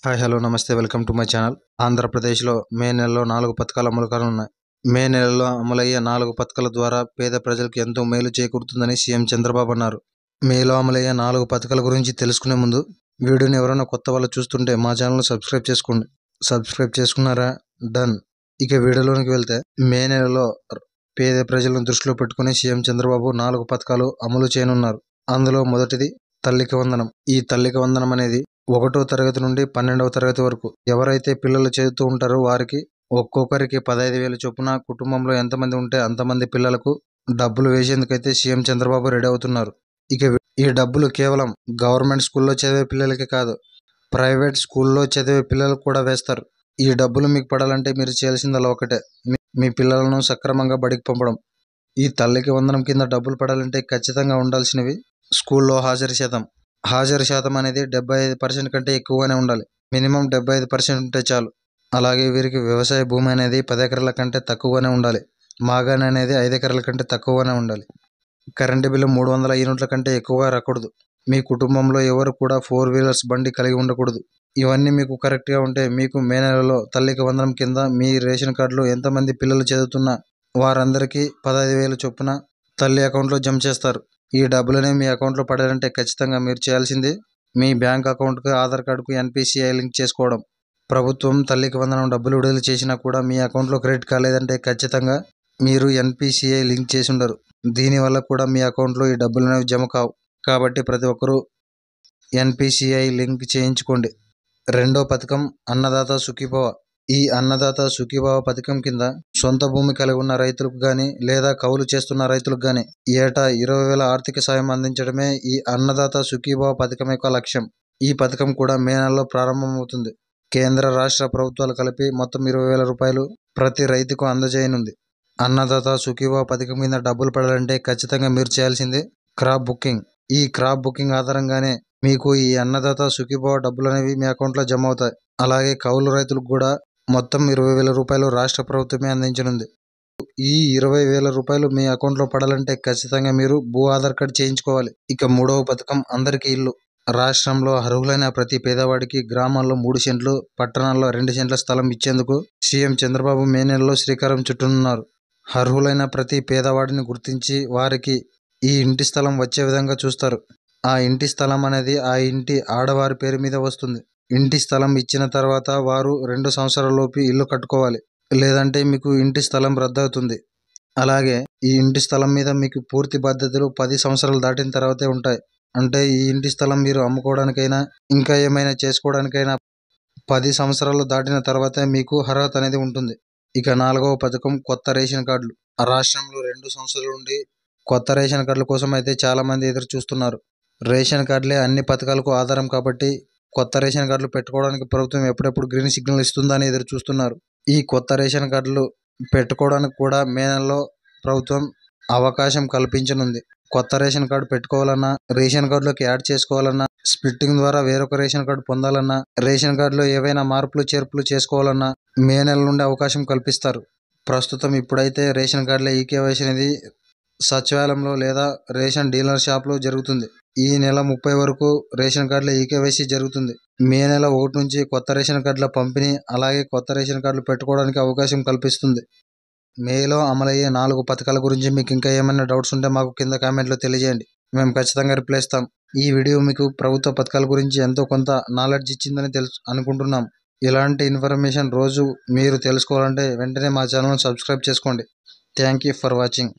Hi hello నమస్తే welcome to my channel. ఆంధ్రప్రదేశ్లో మే నెలలో 4 పథకాలు అమలు కానున్నాయి. మే నెలలో అమలయ్యే 4 పథకాల ద్వారా పేద ప్రజలకు ఎంతో మేలు చేకూరుతుందని సీఎం చంద్రబాబు అన్నారు. మేలో అమలయ్యే 4 పథకాల గురించి తెలుసుకునే ముందు వీడియోని ఎవరైనా కొత్త వాళ్ళు చూస్తుంటే మా ఛానల్ని సబ్స్క్రైబ్ చేసుకోండి. సబ్స్క్రైబ్ చేసుకున్నారా? డన్. ఇక వీడియోలోనికి వెళ్తే మే నెలలో పేద ప్రజలను దృష్టిలో పెట్టుకుని సీఎం చంద్రబాబు 4 పథకాలు అమలు చేయనున్నారు. అందులో మొదటిది తల్లికి వందనం. ఈ తల్లికి వందనం అనేది 1వ తరగతి నుండి 12వ తరగతి వరకు ఎవరైతే పిల్లలు చదువుతూ ఉంటారో వారికి ఒక్కొక్కరికి 15,000 చొప్పున కుటుంబంలో ఎంతమంది ఉంటే అంతమంది పిల్లలకు డబ్బులు వేసేందుకైతే సీఎం చంద్రబాబు రెడీ అవుతున్నారు. ఇక ఈ డబ్బులు కేవలం గవర్నమెంట్ స్కూల్లో చదివే పిల్లలకే కాదు, ప్రైవేట్ స్కూల్లో చదివే పిల్లలకు కూడా వేస్తారు. ఈ డబ్బులు మీకు పడాలంటే మీరు చేయాల్సిందల్లా ఒకటే, మీ పిల్లలను సక్రమంగా బడికి పంపడం. ఈ తల్లికి వందనం కింద డబ్బులు పడాలంటే ఖచ్చితంగా ఉండాల్సినవి స్కూల్లో హాజరు శాతం అనేది 75% కంటే ఎక్కువగానే ఉండాలి. మినిమం 75% ఉంటే చాలు. అలాగే వీరికి వ్యవసాయ భూమి అనేది 10 ఎకరాల కంటే తక్కువగానే ఉండాలి. మాగాణి అనేది 5 ఎకరాల కంటే తక్కువగానే ఉండాలి. కరెంటు బిల్లు 300 యూనిట్ల కంటే ఎక్కువగా రాకూడదు. మీ కుటుంబంలో ఎవరు కూడా 4 వీలర్స్ బండి కలిగి ఉండకూడదు. ఇవన్నీ మీకు కరెక్ట్గా ఉంటే మీకు మే నెలలో తల్లికి వందనం కింద మీ రేషన్ కార్డులో ఎంతమంది పిల్లలు చదువుతున్నా వారందరికీ 15,000 చొప్పున తల్లి అకౌంట్లో జమ చేస్తారు. ఈ డబ్బులని మీ అకౌంట్లో పడాలంటే ఖచ్చితంగా మీరు చేయాల్సింది మీ బ్యాంక్ అకౌంట్కి ఆధార్ కార్డుకు ఎన్పిసిఐ లింక్ చేసుకోవడం. ప్రభుత్వం తల్లికి వందనం డబ్బులు విడుదల చేసినా కూడా మీ అకౌంట్లో క్రెడిట్ కాలేదంటే ఖచ్చితంగా మీరు ఎన్పిసిఐ లింక్ చేసి ఉండరు. దీనివల్ల కూడా మీ అకౌంట్లో ఈ డబ్బులు అనేవి జమ కావు. కాబట్టి ప్రతి ఒక్కరూ ఎన్పిసిఐ లింక్ చేయించుకోండి. రెండో పథకం అన్నదాత సుఖీభవ. ఈ అన్నదాత సుఖీభవ పథకం కింద సొంత భూమి కలిగి ఉన్న రైతులకు కానీ లేదా కౌలు చేస్తున్న రైతులకు కానీ ఏటా 20,000 ఆర్థిక సాయం అందించడమే ఈ అన్నదాత సుఖీభవ పథకం యొక్క లక్ష్యం. ఈ పథకం కూడా మే నెలలో ప్రారంభమవుతుంది. కేంద్ర రాష్ట్ర ప్రభుత్వాలు కలిపి మొత్తం 20,000 రూపాయలు ప్రతి రైతుకు అందజేయనుంది. అన్నదాత సుఖీభవ పథకం కింద డబ్బులు పడాలంటే ఖచ్చితంగా మీరు చేయాల్సింది క్రాప్ బుకింగ్. ఈ క్రాప్ బుకింగ్ ఆధారంగానే మీకు ఈ అన్నదాత సుఖీభవ డబ్బులు అనేవి మీ అకౌంట్లో జమ అవుతాయి. అలాగే కౌలు రైతులకు కూడా మొత్తం 20,000 రూపాయలు రాష్ట్ర ప్రభుత్వమే అందించనుంది. ఈ 20,000 రూపాయలు మీ అకౌంట్లో పడాలంటే ఖచ్చితంగా మీరు భూ ఆధార్ కార్డు చేయించుకోవాలి. ఇక మూడవ పథకం అందరికీ ఇల్లు. రాష్ట్రంలో అర్హులైన ప్రతి పేదవాడికి గ్రామాల్లో 3 సెంట్లు, పట్టణాల్లో 2 సెంట్ల స్థలం ఇచ్చేందుకు సీఎం చంద్రబాబు మే నెలలో శ్రీకారం చుట్టనున్నారు. అర్హులైన ప్రతి పేదవాడిని గుర్తించి వారికి ఈ ఇంటి స్థలం వచ్చే విధంగా చూస్తారు. ఆ ఇంటి స్థలం అనేది ఆ ఇంటి ఆడవారి పేరు మీద వస్తుంది. ఇంటి స్థలం ఇచ్చిన తర్వాత వారు 2 సంవత్సరాలలోపు ఇల్లు కట్టుకోవాలి. లేదంటే మీకు ఇంటి స్థలం రద్దవుతుంది. అలాగే ఈ ఇంటి స్థలం మీద మీకు పూర్తి బాధ్యతలు 10 సంవత్సరాలు దాటిన తర్వాతే ఉంటాయి. అంటే ఈ ఇంటి స్థలం మీరు అమ్ముకోవడానికైనా ఇంకా ఏమైనా చేసుకోవడానికైనా 10 సంవత్సరాలు దాటిన తర్వాతే మీకు అర్హత అనేది ఉంటుంది. ఇక 4వ పథకం కొత్త రేషన్ కార్డులు. రాష్ట్రంలో 2 సంవత్సరాల నుండి కొత్త రేషన్ కార్డుల కోసం అయితే చాలామంది ఎదురు చూస్తున్నారు. రేషన్ కార్డులే అన్ని పథకాలకు ఆధారం కాబట్టి కొత్త రేషన్ కార్డులు పెట్టుకోవడానికి ప్రభుత్వం ఎప్పుడెప్పుడు గ్రీన్ సిగ్నల్ ఇస్తుందని ఎదురు చూస్తున్నారు. ఈ కొత్త రేషన్ కార్డులు పెట్టుకోవడానికి కూడా మే నెలలో ప్రభుత్వం అవకాశం కల్పించనుంది. కొత్త రేషన్ కార్డు పెట్టుకోవాలన్నా, రేషన్ కార్డులోకి యాడ్ చేసుకోవాలన్నా, స్ప్లిట్టింగ్ ద్వారా వేరొక రేషన్ కార్డు పొందాలన్నా, రేషన్ కార్డులో ఏవైనా మార్పులు చేర్పులు చేసుకోవాలన్నా మే నెల నుండి అవకాశం కల్పిస్తారు. ప్రస్తుతం ఇప్పుడైతే రేషన్ కార్డుల ఈకేవైసీ అనేది సచివాలయంలో లేదా రేషన్ డీలర్ షాప్లో జరుగుతుంది. ఈ నెల 30 వరకు రేషన్ కార్డుల ఈకేవైసీ జరుగుతుంది. మే నెల 1 నుంచి కొత్త రేషన్ కార్డుల పంపిణీ, అలాగే కొత్త రేషన్ కార్డులు పెట్టుకోవడానికి అవకాశం కల్పిస్తుంది. మేలో అమలయ్యే 4 పథకాల గురించి మీకు ఇంకా ఏమైనా డౌట్స్ ఉంటే మాకు కింద కామెంట్లో తెలియజేయండి. మేము ఖచ్చితంగా రిప్లై ఇస్తాం. ఈ వీడియో మీకు ప్రభుత్వ పథకాల గురించి ఎంతో కొంత నాలెడ్జ్ ఇచ్చిందని అనుకుంటున్నాం. ఇలాంటి ఇన్ఫర్మేషన్ రోజు మీరు తెలుసుకోవాలంటే వెంటనే మా ఛానల్ని సబ్స్క్రైబ్ చేసుకోండి. Thank you for watching.